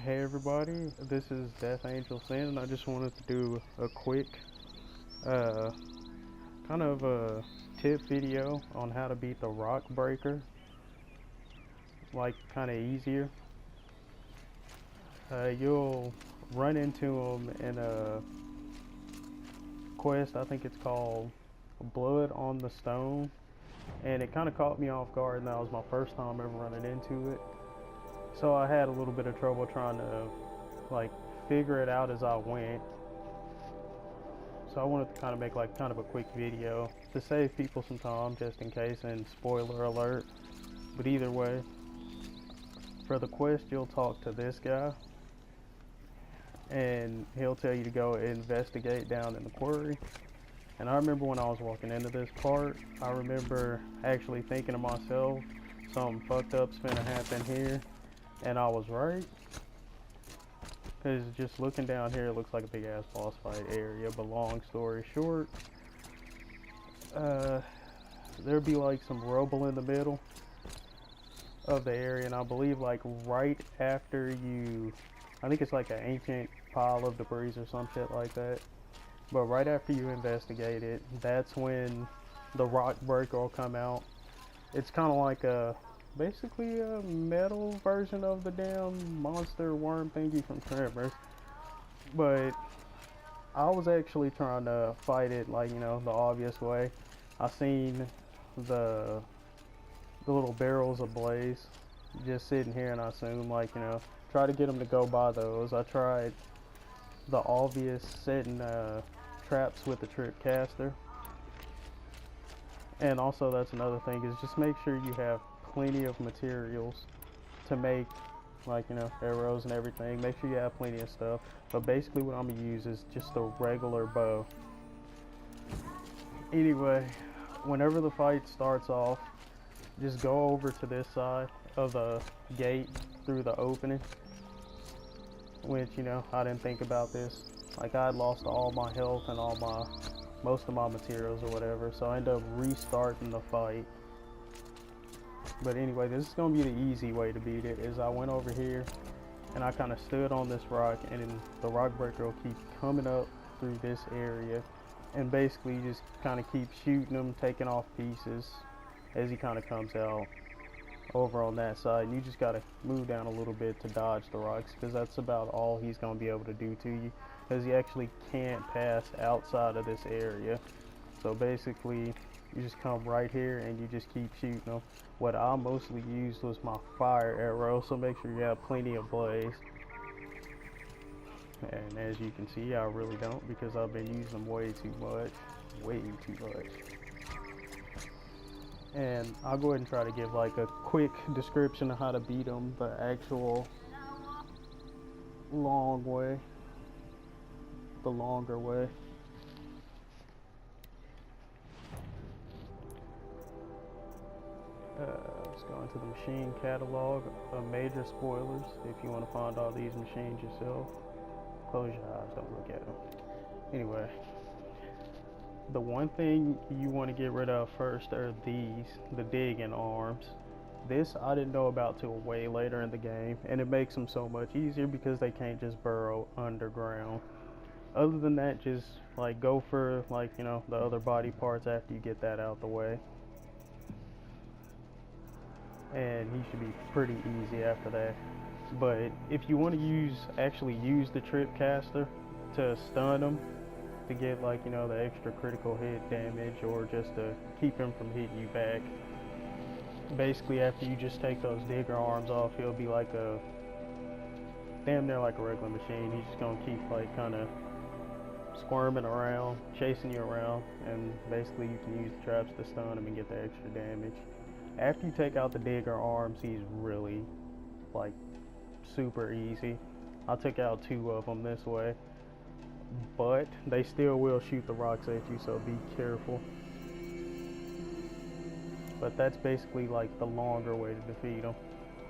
Hey everybody, this is Death Angel Sin, and I just wanted to do a quick, uh, kind of a tip video on how to beat the rockbreaker, like kind of easier. You'll run into them in a quest, I think it's called Blood on the Stone, and it kind of caught me off guard, and that was my first time ever running into it. So I had a little bit of trouble trying to like figure it out as I went. So I wanted to kind of make like kind of a quick video to save people some time just in case, and spoiler alert. But either way, for the quest you'll talk to this guy and he'll tell you to go investigate down in the quarry. And I remember when I was walking into this part, I remember actually thinking to myself, something fucked up's gonna happen here, and I was right. Because just looking down here, it looks like a big ass boss fight area. But long story short, there'd be like some rubble in the middle of the area, and I believe like right after you, I think it's like an ancient pile of debris or some shit like that. But right after you investigate it, that's when the rockbreaker will come out. It's kind of like basically a metal version of the damn monster worm thingy from Tremors. But I was actually trying to fight it like, you know, the obvious way. I seen the little barrels of blaze just sitting here, and I assumed, like, you know, try to get them to go by those. I tried the obvious setting traps with the trip caster. And also, that's another thing, is just make sure you have plenty of materials to make, like, you know, arrows and everything. Make sure you have plenty of stuff. But basically what I'm gonna use is just a regular bow. Anyway, whenever the fight starts off, just go over to this side of the gate through the opening, which, you know, I didn't think about this. Like, I had lost all my health and most of my materials or whatever, so I ended up restarting the fight. But anyway, this is going to be the easy way to beat it. Is I went over here and I kind of stood on this rock, and then the rockbreaker will keep coming up through this area, and basically you just kind of keep shooting him, taking off pieces as he kind of comes out over on that side. And you just got to move down a little bit to dodge the rocks, because that's about all he's going to be able to do to you, because he actually can't pass outside of this area. So basically you just come right here and you just keep shooting them. What I mostly used was my fire arrow, so make sure you have plenty of blaze. And as you can see, I really don't, because I've been using them way too much. And I'll go ahead and try to give like a quick description of how to beat them the actual long way, the longer way. Let's go into the machine catalog of major spoilers. If you want to find all these machines yourself, close your eyes, don't look at them. Anyway, the one thing you want to get rid of first are the digging arms. This I didn't know about till way later in the game, and it makes them so much easier because they can't just burrow underground. Other than that, just like go for, like, you know, the other body parts after you get that out the way, and he should be pretty easy after that. But if you want to actually use the trip caster to stun him, to get, like, you know, the extra critical hit damage, or just to keep him from hitting you back, basically after you just take those digger arms off, he'll be like a damn near like a regular machine. He's just gonna keep like kind of squirming around, chasing you around, and basically you can use the traps to stun him and get the extra damage. After you take out the digger arms, he's really like super easy. I took out 2 of them this way, but they still will shoot the rocks at you, so be careful. But that's basically like the longer way to defeat them.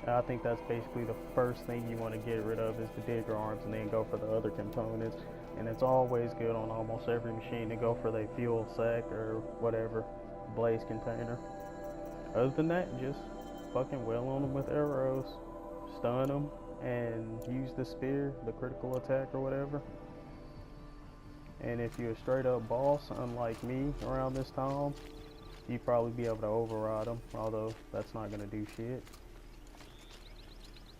And I think that's basically the first thing you want to get rid of is the digger arms, and then go for the other components. And it's always good on almost every machine to go for the fuel sack or whatever, blaze container. Other than that, just fucking wail on them with arrows, stun them, and use the spear, the critical attack or whatever. And if you're a straight up boss, unlike me around this time, you'd probably be able to override them, although that's not going to do shit.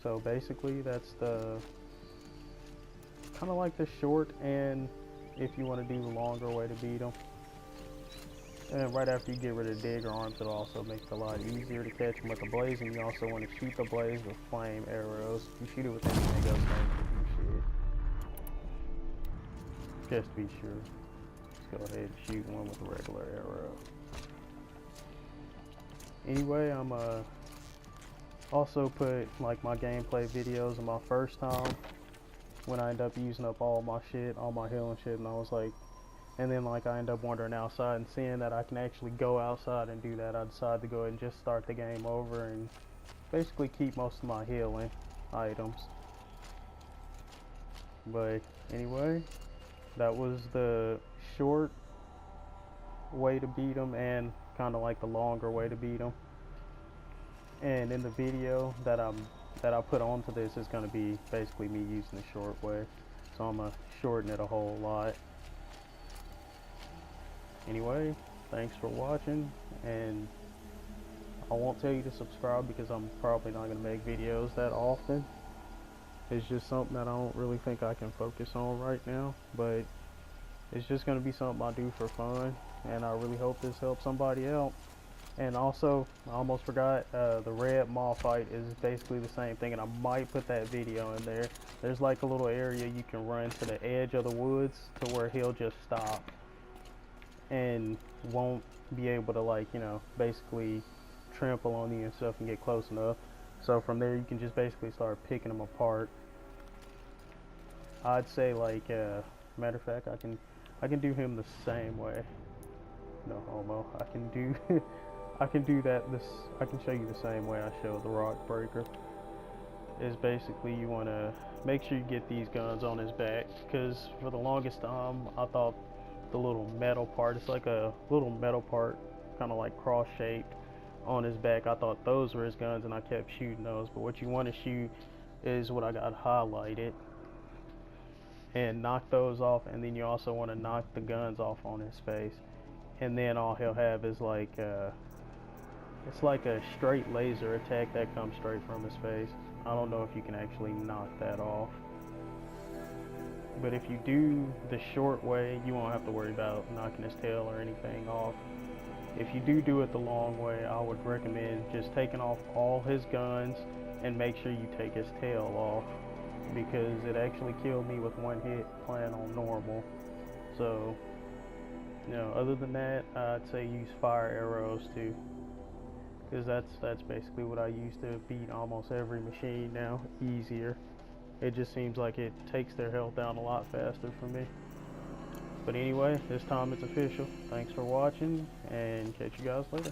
So basically that's the kind of like the short, and if you want to do the longer way to beat them. And right after you get rid of Digger arms, it'll also make it a lot easier to catch them with the blaze, and you also want to shoot the blaze with flame arrows. You shoot it with anything else, shit. Just to be sure. Let's go ahead and shoot one with a regular arrow. Anyway, I'm also put like my gameplay videos of my first time when I end up using up all my shit, all my healing shit, and I was like, and then like I end up wandering outside and seeing that I can actually go outside and do that, I decided to go ahead and just start the game over and basically keep most of my healing items. But anyway, that was the short way to beat them and kind of like the longer way to beat them. And in the video that I put onto this is going to be basically me using the short way, so I'm gonna shorten it a whole lot. Anyway, thanks for watching, and I won't tell you to subscribe because I'm probably not going to make videos that often. It's just something that I don't really think I can focus on right now, but it's just going to be something I do for fun, and I really hope this helps somebody out. And also, I almost forgot, the redmaw fight is basically the same thing, and I might put that video in there. There's like a little area you can run to the edge of the woods to where he'll just stop and won't be able to, like, you know, basically trample on you and stuff and get close enough. So from there you can just basically start picking them apart. I'd say, like, matter of fact, I can do him the same way. No homo. I can do I can do that. I can show you the same way I showed the rockbreaker. Is basically you want to make sure you get these guns on his back, because for the longest time I thought the little metal part, it's like a little metal part kind of like cross shaped on his back, I thought those were his guns, and I kept shooting those. But what you want to shoot is what I got highlighted, and knock those off, and then you also want to knock the guns off on his face, and then all he'll have is like it's like a straight laser attack that comes straight from his face. I don't know if you can actually knock that off, but if you do the short way, you won't have to worry about knocking his tail or anything off. If you do it the long way, I would recommend just taking off all his guns and make sure you take his tail off, because it actually killed me with one hit playing on normal. So, you know, other than that, I'd say use fire arrows too, because that's basically what I use to beat almost every machine now, easier. It just seems like it takes their health down a lot faster for me. But anyway, this time it's official. Thanks for watching, and catch you guys later.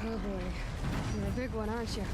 Oh boy, you're a big one, aren't you?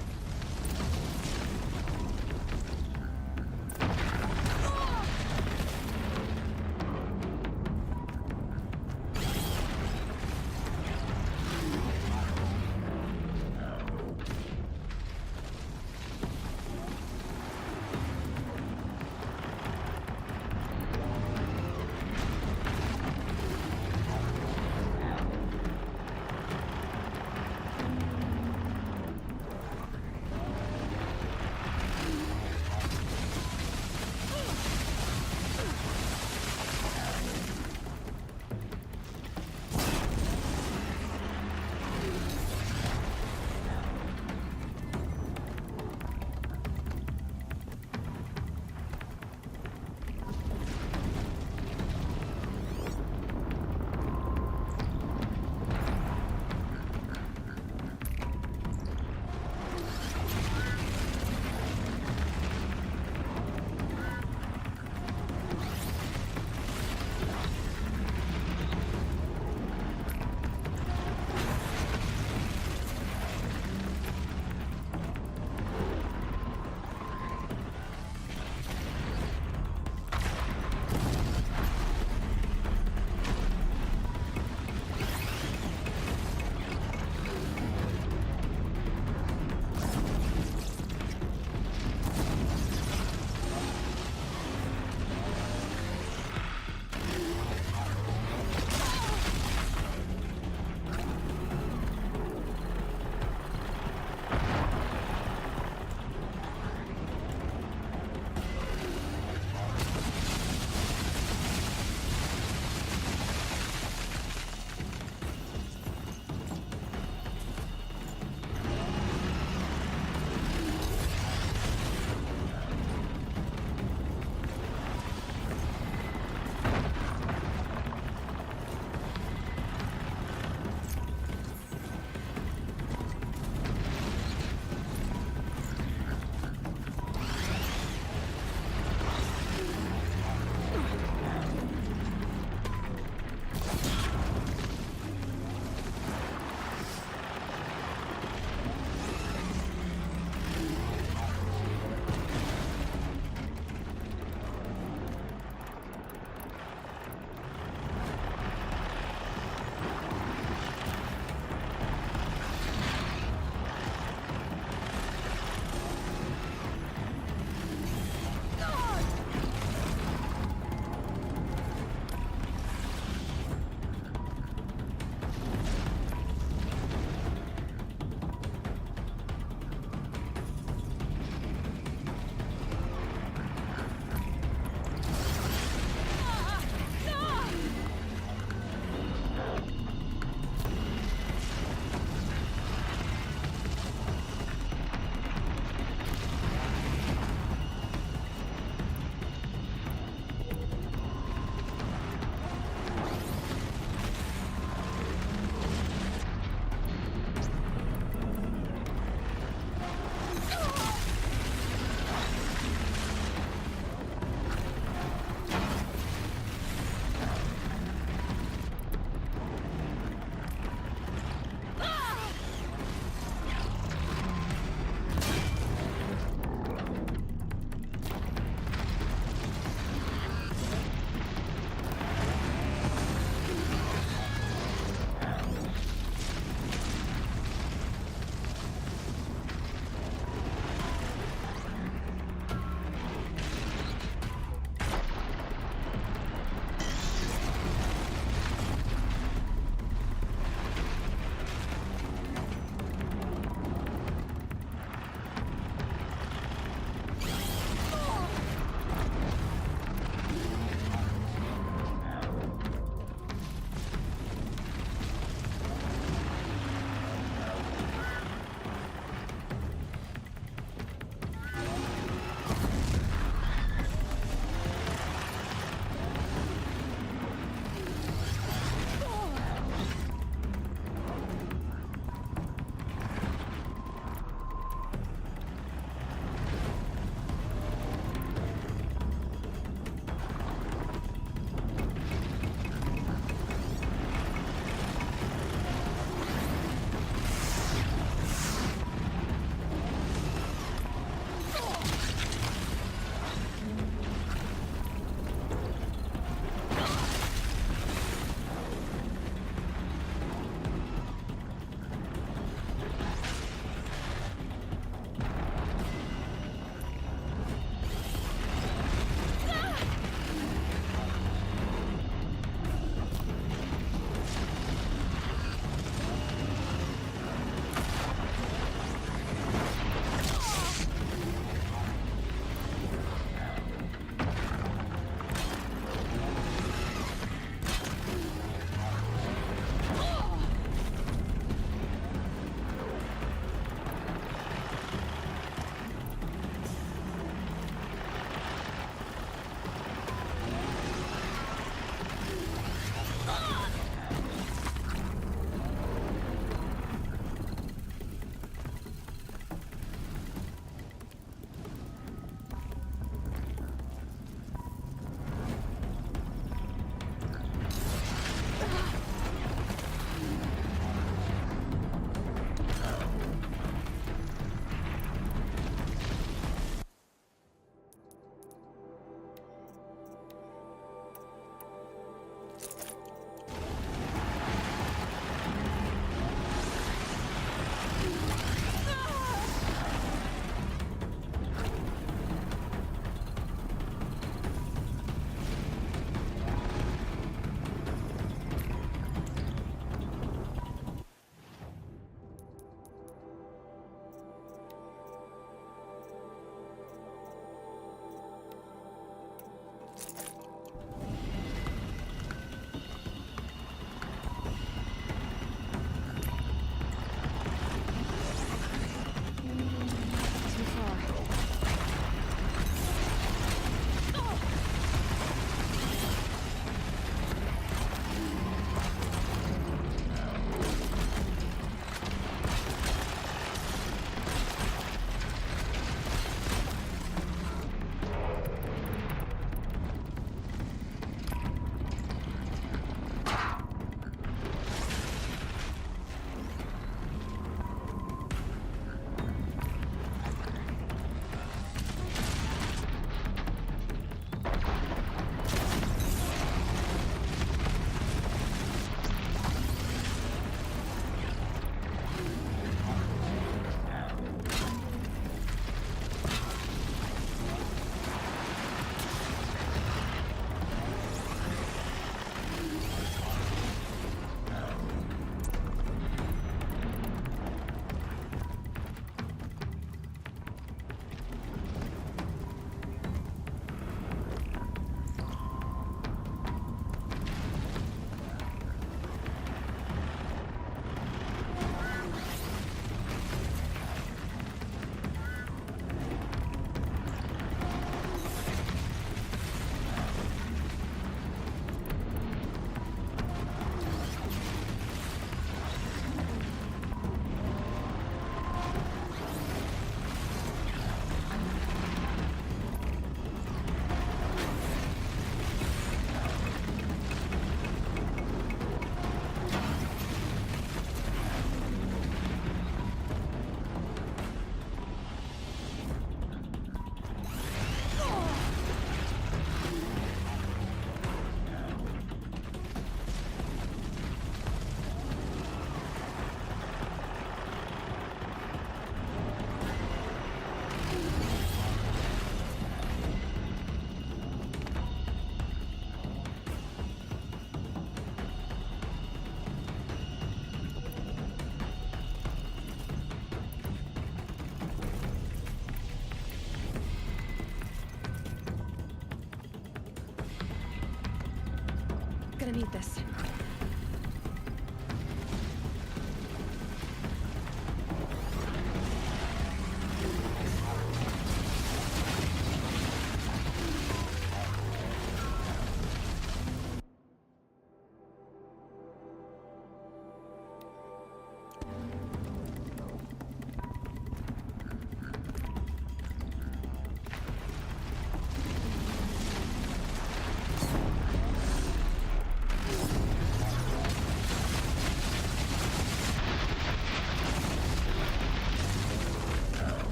gonna need this.